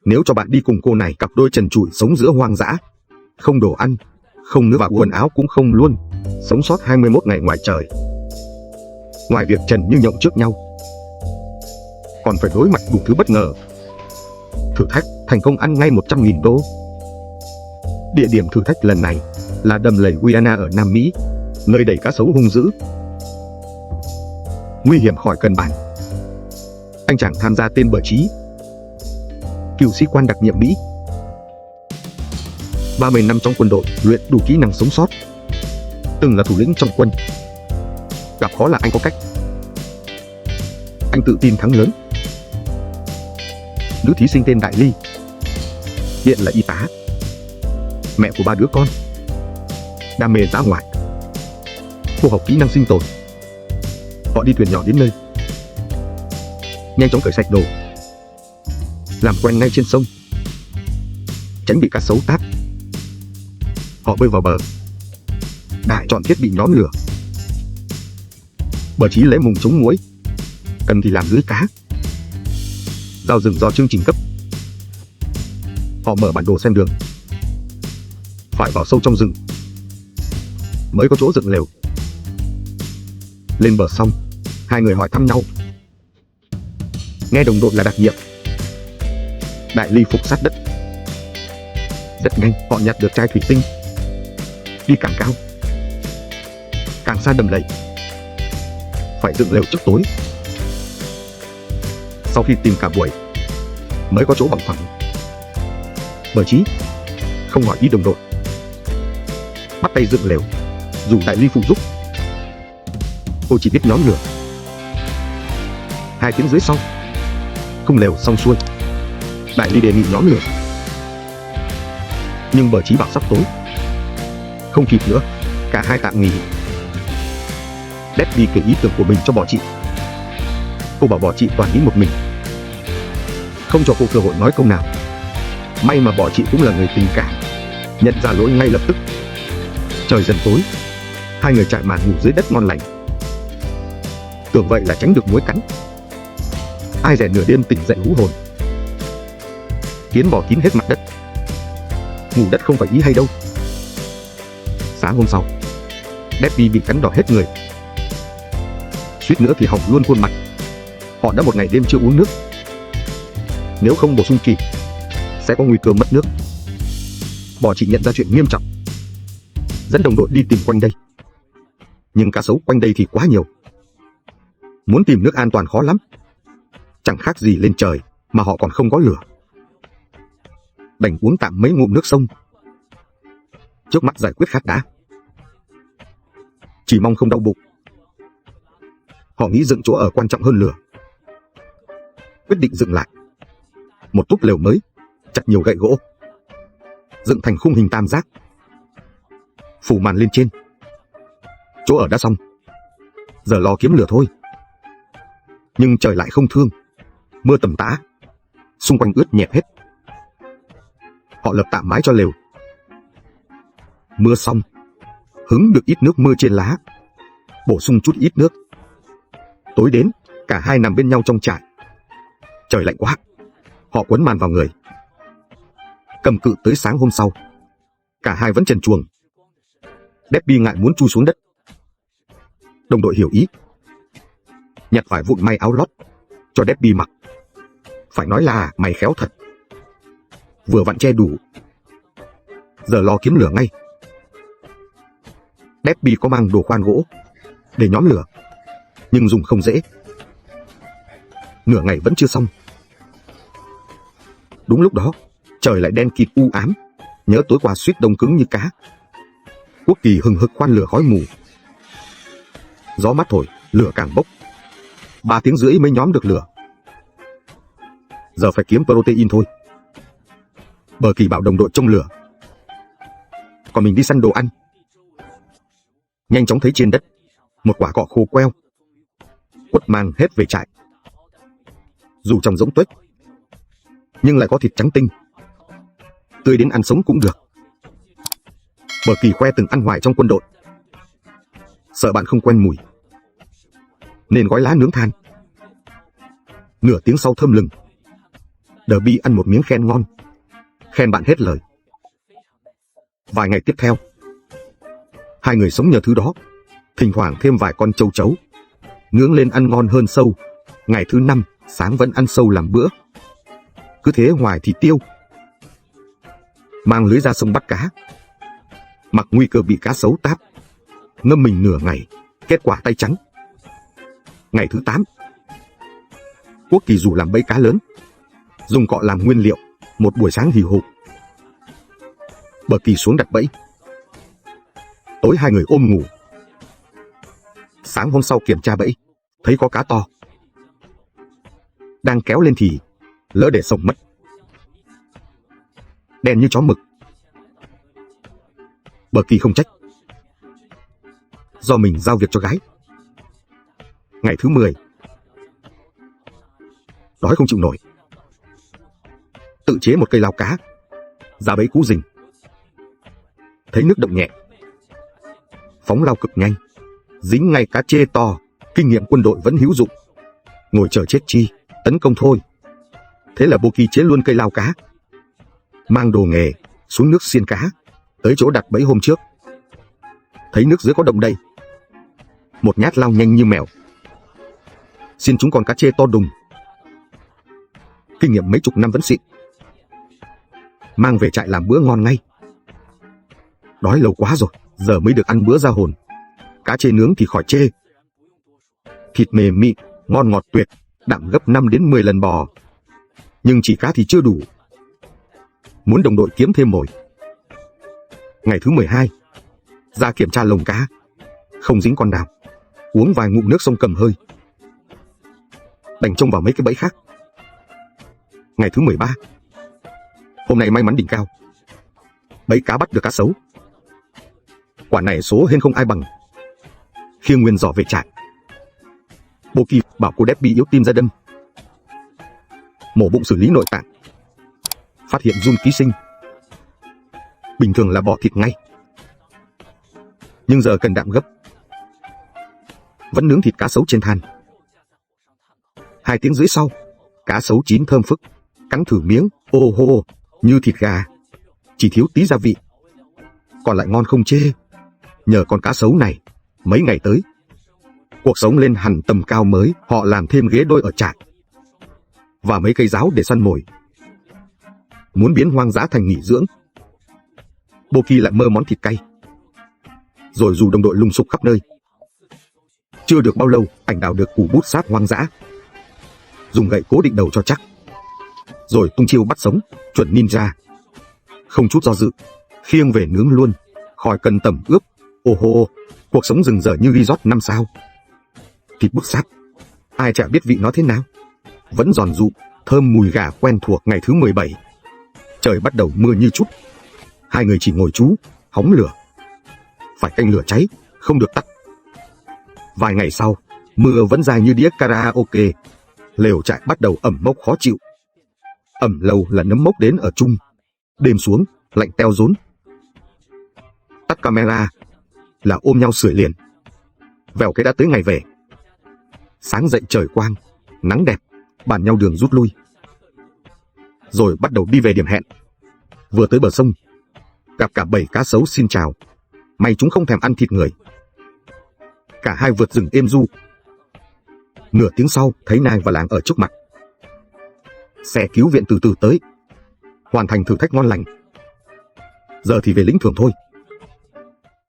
Nếu cho bạn đi cùng cô này, cặp đôi trần trụi sống giữa hoang dã, không đồ ăn, không nước và quần áo cũng không luôn, sống sót 21 ngày ngoài trời. Ngoài việc trần như nhộng trước nhau, còn phải đối mặt đủ thứ bất ngờ. Thử thách thành công ăn ngay 100.000 đô. Địa điểm thử thách lần này là đầm lầy Guyana ở Nam Mỹ, nơi đầy cá sấu hung dữ. Nguy hiểm khỏi cần bàn. Anh chàng tham gia tên Bờ Trí, cựu sĩ quan đặc nhiệm Mỹ, 30 năm trong quân đội, luyện đủ kỹ năng sống sót, từng là thủ lĩnh trong quân. Gặp khó là anh có cách. Anh tự tin thắng lớn. Nữ thí sinh tên Đại Ly, hiện là y tá, mẹ của 3 đứa con, đam mê dã ngoại, cô học kỹ năng sinh tồn. Họ đi thuyền nhỏ đến nơi, nhanh chóng cởi sạch đồ, làm quen ngay trên sông, tránh bị cá sấu tát. Họ bơi vào bờ, Đại chọn thiết bị nhóm lửa. Bờ Trí lấy mùng chống muỗi, cần thì làm lưới cá. Rau rừng do chương trình cấp. Họ mở bản đồ xem đường, phải vào sâu trong rừng mới có chỗ dựng lều. Lên bờ xong, hai người hỏi thăm nhau. Nghe đồng đội là đặc nhiệm, Đại Ly phục sát đất. Rất nhanh họ nhặt được chai thủy tinh. Đi càng cao, càng xa đầm lầy, phải dựng lều trước tối. Sau khi tìm cả buổi mới có chỗ bằng phẳng, Bờ Trí không hỏi ý đồng đội, bắt tay dựng lều, dù Đại Ly phụ giúp. Tôi chỉ biết nhóm lửa. 2 tiếng rưỡi sau, khung lều xong xuôi, Đại Ly đề nghị nhóm lửa, nhưng Bờ Trí bảo sắp tối, không kịp nữa, cả hai tạm nghỉ. Debbie kể ý tưởng của mình cho Bò Chị. Cô bảo Bò Chị toàn nghĩ một mình, không cho cô cơ hội nói câu nào. May mà Bò Chị cũng là người tình cảm, nhận ra lỗi ngay lập tức. Trời dần tối, hai người trải màn ngủ dưới đất ngon lành. Tưởng vậy là tránh được muỗi cắn. Ai dè nửa đêm tỉnh dậy hú hồn, kiến bò kín hết mặt đất. Ngủ đất không phải ý hay đâu. Sáng hôm sau, Debbie bị cắn đỏ hết người, suýt nữa thì hỏng luôn khuôn mặt. Họ đã một ngày đêm chưa uống nước. Nếu không bổ sung kịp, sẽ có nguy cơ mất nước. Bò Chị nhận ra chuyện nghiêm trọng, dẫn đồng đội đi tìm quanh đây. Nhưng cá sấu quanh đây thì quá nhiều, muốn tìm nước an toàn khó lắm. Chẳng khác gì lên trời mà họ còn không có lửa. Đành uống tạm mấy ngụm nước sông, trước mắt giải quyết khát đã. Chỉ mong không đau bụng. Họ nghĩ dựng chỗ ở quan trọng hơn lửa. Quyết định dựng lại một túp lều mới, chặt nhiều gậy gỗ, dựng thành khung hình tam giác, phủ màn lên trên. Chỗ ở đã xong, giờ lo kiếm lửa thôi. Nhưng trời lại không thương, mưa tầm tã, xung quanh ướt nhẹp hết. Họ lợp tạm mái cho lều. Mưa xong, hứng được ít nước mưa trên lá, bổ sung chút ít nước. Tối đến, cả hai nằm bên nhau trong trại. Trời lạnh quá, họ quấn màn vào người. Cầm cự tới sáng hôm sau, cả hai vẫn trần truồng. Debbie ngại muốn chui xuống đất. Đồng đội hiểu ý, nhặt vải vụn may áo lót cho Debbie mặc. Phải nói là mày khéo thật, vừa vặn che đủ. Giờ lo kiếm lửa ngay. Debbie có mang đồ khoan gỗ để nhóm lửa, nhưng dùng không dễ. Nửa ngày vẫn chưa xong. Đúng lúc đó, trời lại đen kịt u ám, nhớ tối qua suýt đông cứng như cá. Quốc Kỳ hừng hực khoan lửa khói mù. Gió mát thổi, lửa càng bốc. 3 tiếng rưỡi mới nhóm được lửa. Giờ phải kiếm protein thôi. Bờ Kỳ bảo đồng đội trông lửa, còn mình đi săn đồ ăn. Nhanh chóng thấy trên đất một quả cọ khô queo, quất mang hết về trại. Dù trồng giống tuếch, nhưng lại có thịt trắng tinh, tươi đến ăn sống cũng được. Bờ Kỳ khoe từng ăn hoài trong quân đội, sợ bạn không quen mùi, nên gói lá nướng than. Nửa tiếng sau thơm lừng, Derby ăn một miếng khen ngon, khen bạn hết lời. Vài ngày tiếp theo, hai người sống nhờ thứ đó, thỉnh thoảng thêm vài con châu chấu, nướng lên ăn ngon hơn sâu. Ngày thứ 5, sáng vẫn ăn sâu làm bữa. Cứ thế hoài thì tiêu. Mang lưới ra sông bắt cá, mặc nguy cơ bị cá sấu táp, ngâm mình nửa ngày, kết quả tay trắng. Ngày thứ 8, Quốc Kỳ rủ làm bẫy cá lớn, dùng cọ làm nguyên liệu. Một buổi sáng hì hục, Bờ Kỳ xuống đặt bẫy. Tối hai người ôm ngủ. Sáng hôm sau kiểm tra bẫy, thấy có cá to. Đang kéo lên thì lỡ để sổng mất. Đen như chó mực. Bờ Kỳ không trách, do mình giao việc cho gái. Ngày thứ 10, đói không chịu nổi, tự chế một cây lao cá, ra bẫy cú rình. Thấy nước động nhẹ, phóng lao cực nhanh, dính ngay cá chê to. Kinh nghiệm quân đội vẫn hữu dụng, ngồi chờ chết chi, tấn công thôi. Thế là Bô Kỳ chế luôn cây lao cá, mang đồ nghề xuống nước xiên cá. Tới chỗ đặt bẫy hôm trước, thấy nước dưới có động đây, một nhát lao nhanh như mèo, xiên chúng con cá chê to đùng. Kinh nghiệm mấy chục năm vẫn xịn, mang về trại làm bữa ngon ngay. Đói lâu quá rồi, giờ mới được ăn bữa ra hồn. Cá chê nướng thì khỏi chê, thịt mềm mịn, ngon ngọt tuyệt, đạm gấp 5 đến 10 lần bò. Nhưng chỉ cá thì chưa đủ, muốn đồng đội kiếm thêm mồi. Ngày thứ 12, ra kiểm tra lồng cá, không dính con nào, uống vài ngụm nước sông Cầm hơi, đành trông vào mấy cái bẫy khác. Ngày thứ 13, hôm nay may mắn đỉnh cao, bẫy cá bắt được cá sấu. Quả này số hên không ai bằng. Khiêng nguyên giỏ về trại, Bô Kỳ bảo cô Derby yếu tim ra đâm, mổ bụng xử lý nội tạng, phát hiện giun ký sinh. Bình thường là bỏ thịt ngay, nhưng giờ cần đạm gấp, vẫn nướng thịt cá sấu trên than. 2 tiếng rưỡi sau, cá sấu chín thơm phức, cắn thử miếng, ô hô, như thịt gà, chỉ thiếu tí gia vị, còn lại ngon không chê. Nhờ con cá sấu này, mấy ngày tới, cuộc sống lên hẳn tầm cao mới. Họ làm thêm ghế đôi ở trại và mấy cây giáo để săn mồi. Muốn biến hoang dã thành nghỉ dưỡng, Bô Kỳ lại mơ món thịt cay, rồi dù đồng đội lùng sục khắp nơi. Chưa được bao lâu, anh đào được củ bút sát hoang dã, dùng gậy cố định đầu cho chắc, rồi tung chiêu bắt sống, chuẩn ninja. Không chút do dự, khiêng về nướng luôn, khỏi cần tẩm ướp. Ô hô, cuộc sống rừng rở như resort 5 sao. Thịt bút sát, ai chả biết vị nó thế nào, vẫn giòn rụ, thơm mùi gà quen thuộc. Ngày thứ 17, trời bắt đầu mưa như chút. Hai người chỉ ngồi trú, hóng lửa, phải canh lửa cháy, không được tắt. Vài ngày sau, mưa vẫn dài như đĩa karaoke. Lều trại bắt đầu ẩm mốc khó chịu. Ẩm lâu là nấm mốc đến ở chung. Đêm xuống, lạnh teo rốn. Tắt camera là ôm nhau sưởi liền. Vèo cái đã tới ngày về. Sáng dậy trời quang, nắng đẹp, bàn nhau đường rút lui. Rồi bắt đầu đi về điểm hẹn. Vừa tới bờ sông, gặp cả bầy cá sấu xin chào. May chúng không thèm ăn thịt người. Cả hai vượt rừng êm du. Nửa tiếng sau, thấy Nai và Làng ở trước mặt. Xe cứu viện từ từ tới, hoàn thành thử thách ngon lành. Giờ thì về lĩnh thưởng thôi.